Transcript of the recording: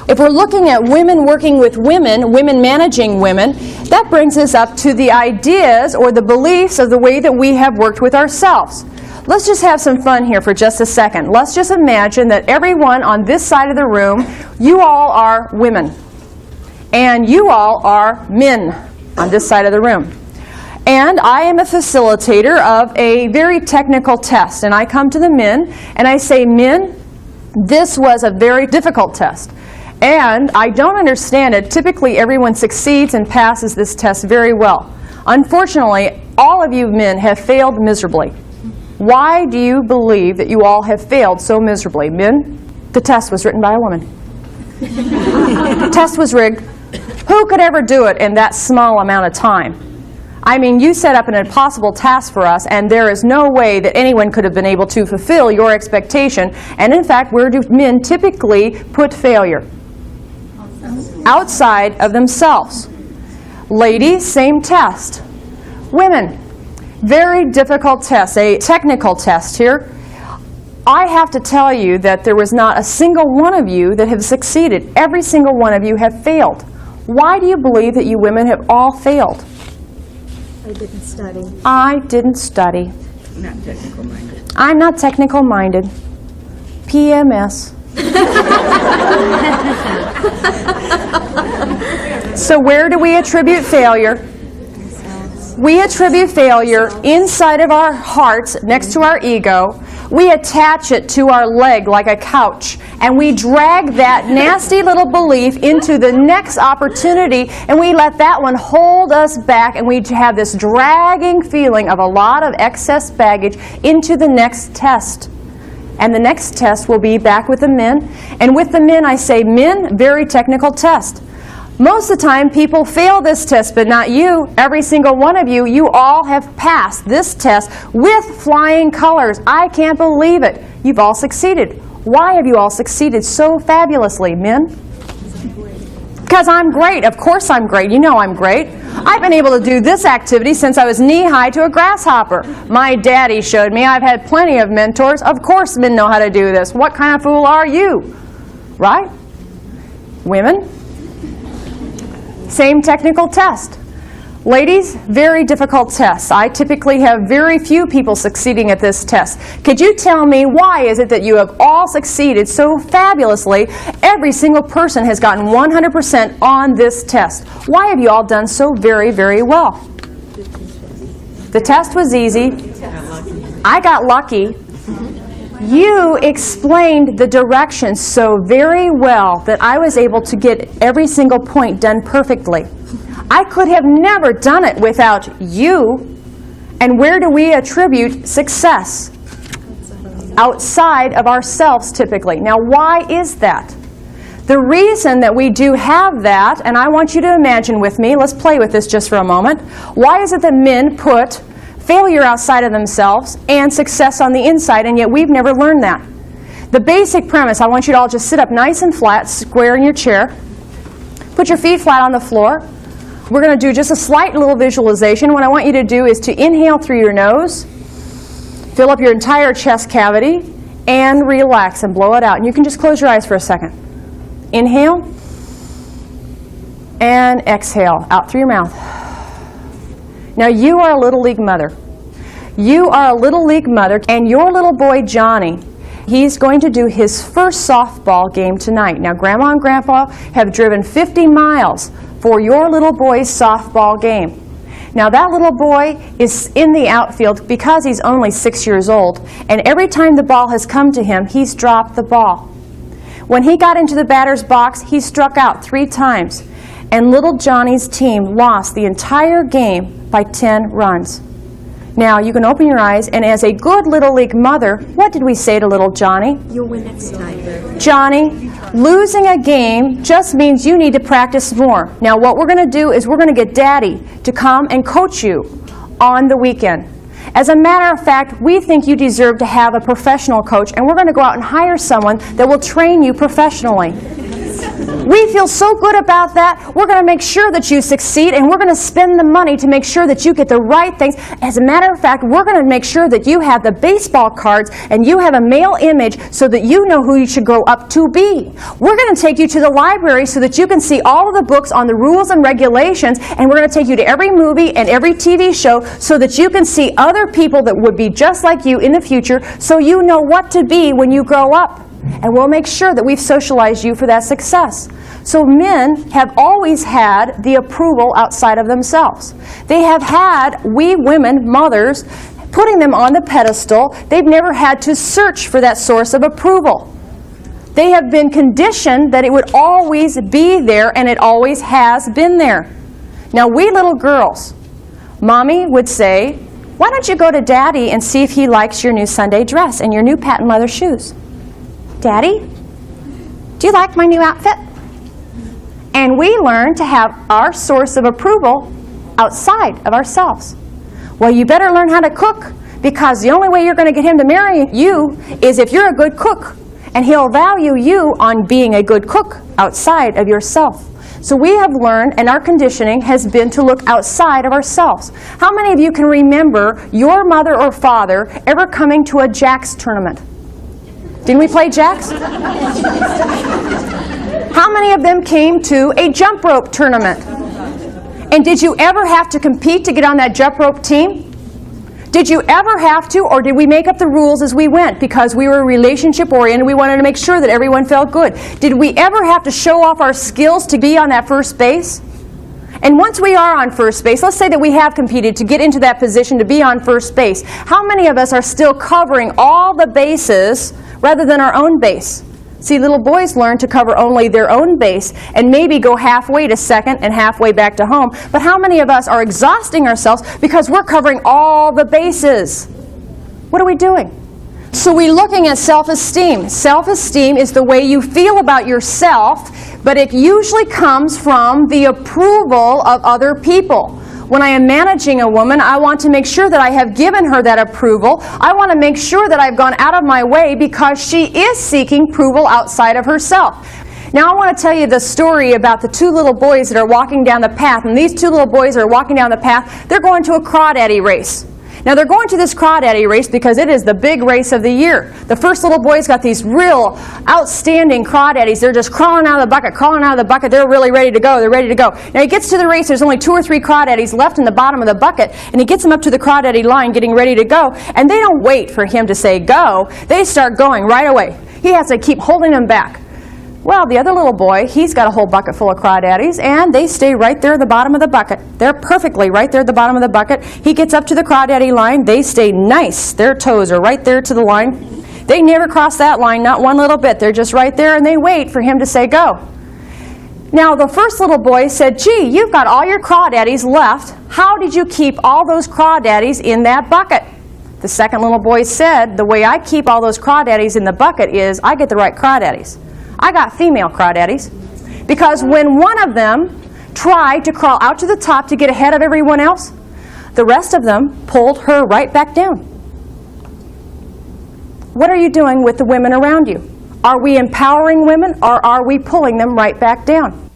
If we're looking at women working with women, women managing women, that brings us up to the ideas or the beliefs of the way that we have worked with ourselves. Let's just have some fun here for just a second. Let's just imagine that everyone on this side of the room, you all are women. And you all are men on this side of the room. And I am a facilitator of a very technical test. And I come to the men and I say, men, this was a very difficult test. And I don't understand it. Typically, everyone succeeds and passes this test very well. Unfortunately, all of you men have failed miserably. Why do you believe that you all have failed so miserably? Men, the test was written by a woman. The test was rigged. Who could ever do it in that small amount of time? I mean, you set up an impossible task for us, and there is no way that anyone could have been able to fulfill your expectation. And in fact, where do men typically put failure? Outside of themselves. Ladies, same test. Women, very difficult test, a technical test here. I have to tell you that there was not a single one of you that have succeeded. Every single one of you have failed. Why do you believe that you women have all failed? I didn't study. I didn't study. Not technical-minded. I'm not technical-minded. PMS. So where do we attribute failure? We attribute failure inside of our hearts, next to our ego. We attach it to our leg like a couch, and we drag that nasty little belief into the next opportunity, and we let that one hold us back, and we have this dragging feeling of a lot of excess baggage into the next test. And the next test will be back with the men. And with the men, I say, men, very technical test. Most of the time, people fail this test, but not you. Every single one of you, you all have passed this test with flying colors. I can't believe it. You've all succeeded. Why have you all succeeded so fabulously, men? Because I'm great. Of course I'm great. You know I'm great. I've been able to do this activity since I was knee-high to a grasshopper. My daddy showed me. I've had plenty of mentors. Of course men know how to do this. What kind of fool are you? Right? Women? Same technical test. Ladies, very difficult test. I typically have very few people succeeding at this test. Could you tell me why is it that you have all succeeded so fabulously? Every single person has gotten 100% on this test. Why have you all done so very, very well? The test was easy. I got lucky. You explained the directions so very well that I was able to get every single point done perfectly. I could have never done it without you. And where do we attribute success? Outside of ourselves, typically. Now, why is that? The reason that we do have that, and I want you to imagine with me, let's play with this just for a moment. Why is it that men put failure outside of themselves and success on the inside, and yet we've never learned that? The basic premise, I want you to all just sit up nice and flat, square in your chair. Put your feet flat on the floor. We're going to do just a slight little visualization. What I want you to do is to inhale through your nose, fill up your entire chest cavity, and relax and blow it out. And you can just close your eyes for a second. Inhale, and exhale out through your mouth. Now you are a Little League mother. You are a Little League mother, and your little boy Johnny, he's going to do his first softball game tonight. Now Grandma and Grandpa have driven 50 miles for your little boy's softball game. Now that little boy is in the outfield because he's only 6 years old, and every time the ball has come to him, he's dropped the ball. When he got into the batter's box, he struck out 3 times, and little Johnny's team lost the entire game by 10 runs. Now, you can open your eyes, and as a good Little League mother, what did we say to little Johnny? You'll win next time. Johnny, losing a game just means you need to practice more. Now, what we're going to do is we're going to get Daddy to come and coach you on the weekend. As a matter of fact, we think you deserve to have a professional coach, and we're going to go out and hire someone that will train you professionally. We feel so good about that. We're going to make sure that you succeed, and we're going to spend the money to make sure that you get the right things. As a matter of fact, we're going to make sure that you have the baseball cards and you have a male image so that you know who you should grow up to be. We're going to take you to the library so that you can see all of the books on the rules and regulations, and we're going to take you to every movie and every TV show so that you can see other people that would be just like you in the future, so you know what to be when you grow up. And we'll make sure that we've socialized you for that success. So men have always had the approval outside of themselves. They have had, we women, mothers, putting them on the pedestal. They've never had to search for that source of approval. They have been conditioned that it would always be there, and it always has been there. Now, we little girls, Mommy would say, why don't you go to Daddy and see if he likes your new Sunday dress and your new patent leather shoes? Daddy, do you like my new outfit? And we learn to have our source of approval outside of ourselves. Well, you better learn how to cook, because the only way you're going to get him to marry you is if you're a good cook. And he'll value you on being a good cook outside of yourself. So we have learned, and our conditioning has been to look outside of ourselves. How many of you can remember your mother or father ever coming to a jacks tournament? Didn't we play jacks? How many of them came to a jump rope tournament? And did you ever have to compete to get on that jump rope team? Did you ever have to, or did we make up the rules as we went because we were relationship oriented? We wanted to make sure that everyone felt good. Did we ever have to show off our skills to be on that first base? And once we are on first base, let's say that we have competed to get into that position to be on first base. How many of us are still covering all the bases rather than our own base? See, little boys learn to cover only their own base and maybe go halfway to second and halfway back to home. But how many of us are exhausting ourselves because we're covering all the bases? What are we doing? So we're looking at self-esteem. Self-esteem is the way you feel about yourself, but it usually comes from the approval of other people. When I am managing a woman, I want to make sure that I have given her that approval. I want to make sure that I've gone out of my way because she is seeking approval outside of herself. Now I want to tell you the story about the two little boys that are walking down the path. And these two little boys are walking down the path. They're going to a crawdaddy race. Now they're going to this crawdaddy race because it is the big race of the year. The first little boy's got these real outstanding crawdaddies. They're just crawling out of the bucket, crawling out of the bucket. They're really ready to go. They're ready to go. Now he gets to the race. There's only 2 or 3 crawdaddies left in the bottom of the bucket. And he gets them up to the crawdaddy line getting ready to go. And they don't wait for him to say go. They start going right away. He has to keep holding them back. Well, the other little boy, he's got a whole bucket full of crawdaddies, and they stay right there at the bottom of the bucket. They're perfectly right there at the bottom of the bucket. He gets up to the crawdaddy line. They stay nice. Their toes are right there to the line. They never cross that line, not one little bit. They're just right there, and they wait for him to say go. Now, the first little boy said, gee, you've got all your crawdaddies left. How did you keep all those crawdaddies in that bucket? The second little boy said, the way I keep all those crawdaddies in the bucket is I get the right crawdaddies. I got female crawdaddies, because when one of them tried to crawl out to the top to get ahead of everyone else, the rest of them pulled her right back down. What are you doing with the women around you? Are we empowering women, or are we pulling them right back down?